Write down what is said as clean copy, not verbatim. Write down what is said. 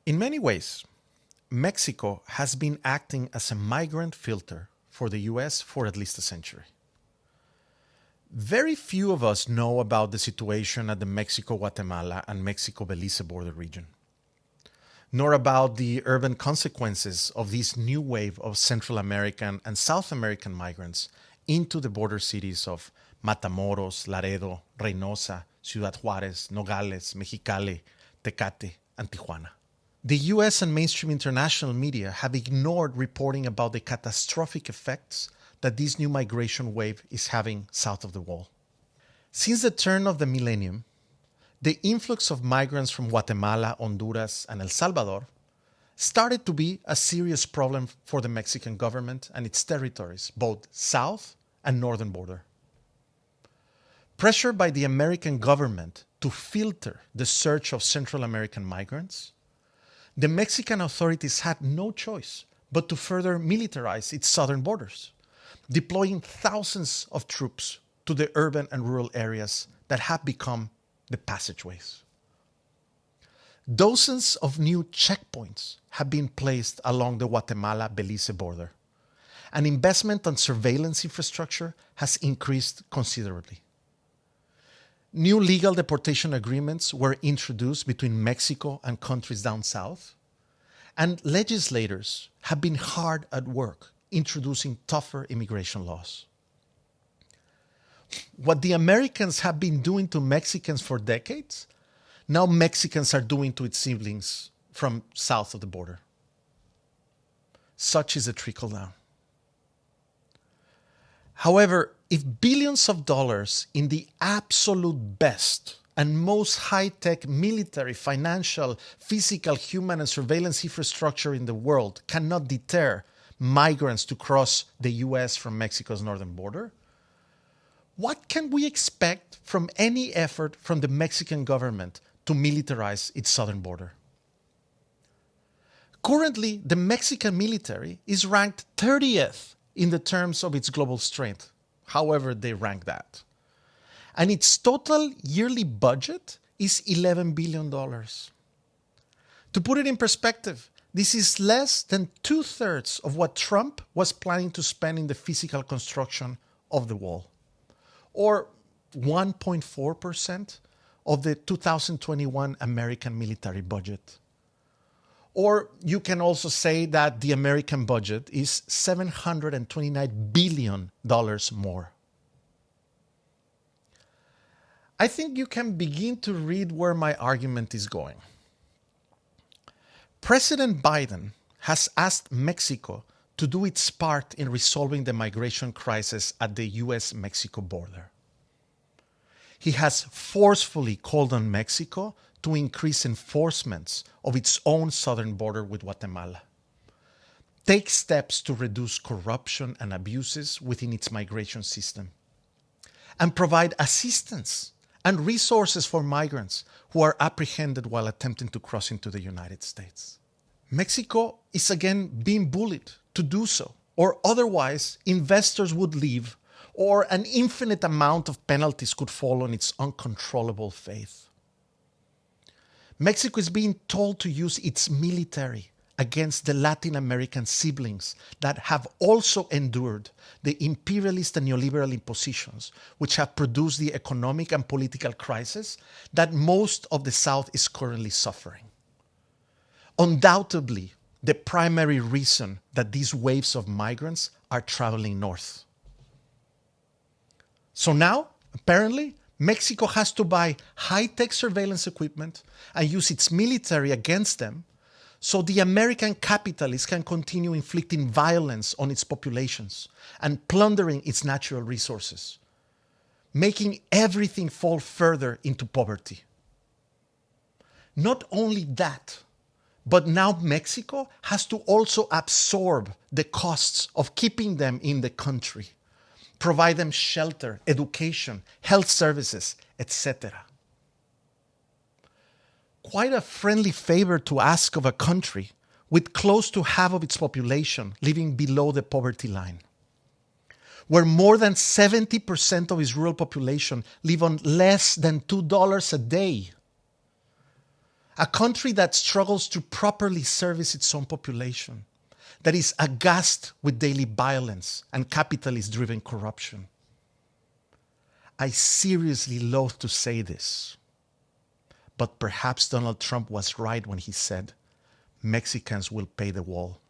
In many ways, Mexico has been acting as a migrant filter for the US for at least a century. Very few of us know about the situation at the Mexico-Guatemala and Mexico-Belize border region, nor about the urban consequences of this new wave of Central American and South American migrants into the border cities of Matamoros, Laredo, Reynosa, Ciudad Juárez, Nogales, Mexicali, Tecate, and Tijuana. The US and mainstream international media have ignored reporting about the catastrophic effects that this new migration wave is having south of the wall. Since the turn of the millennium, the influx of migrants from Guatemala, Honduras, and El Salvador started to be a serious problem for the Mexican government and its territories, both south and northern border. Pressured by the American government to filter the surge of Central American migrants, the Mexican authorities had no choice but to further militarize its southern borders, deploying thousands of troops to the urban and rural areas that have become the passageways. Dozens of new checkpoints have been placed along the Guatemala-Belize border, and investment on surveillance infrastructure has increased considerably. New legal deportation agreements were introduced between Mexico and countries down south, and legislators have been hard at work introducing tougher immigration laws. What the Americans have been doing to Mexicans for decades, now Mexicans are doing to its siblings from south of the border. Such is the trickle-down. However, if billions of dollars in the absolute best and most high-tech military, financial, physical, human, and surveillance infrastructure in the world cannot deter migrants to cross the US from Mexico's northern border, what can we expect from any effort from the Mexican government to militarize its southern border? Currently, the Mexican military is ranked 30th in the terms of its global strength, however they rank that. And its total yearly budget is $11 billion. To put it in perspective, this is less than 2/3 of what Trump was planning to spend in the physical construction of the wall, or 1.4% of the 2021 American military budget. Or you can also say that the American budget is $729 billion more. I think you can begin to read where my argument is going. President Biden has asked Mexico to do its part in resolving the migration crisis at the US-Mexico border. He has forcefully called on Mexico to increase enforcements of its own southern border with Guatemala, take steps to reduce corruption and abuses within its migration system, and provide assistance and resources for migrants who are apprehended while attempting to cross into the United States. Mexico is again being bullied to do so, or otherwise investors would leave, or an infinite amount of penalties could fall on its uncontrollable faith. Mexico is being told to use its military against the Latin American siblings that have also endured the imperialist and neoliberal impositions, which have produced the economic and political crisis that most of the South is currently suffering. Undoubtedly, the primary reason that these waves of migrants are traveling north. So now, apparently, Mexico has to buy high-tech surveillance equipment and use its military against them so the American capitalists can continue inflicting violence on its populations and plundering its natural resources, making everything fall further into poverty. Not only that, but now Mexico has to also absorb the costs of keeping them in the country, provide them shelter, education, health services, etc. Quite a friendly favor to ask of a country with close to half of its population living below the poverty line, where more than 70% of its rural population live on less than $2 a day. A country that struggles to properly service its own population, that is aghast with daily violence and capitalist-driven corruption. I seriously loathe to say this, but perhaps Donald Trump was right when he said, Mexicans will pay the wall.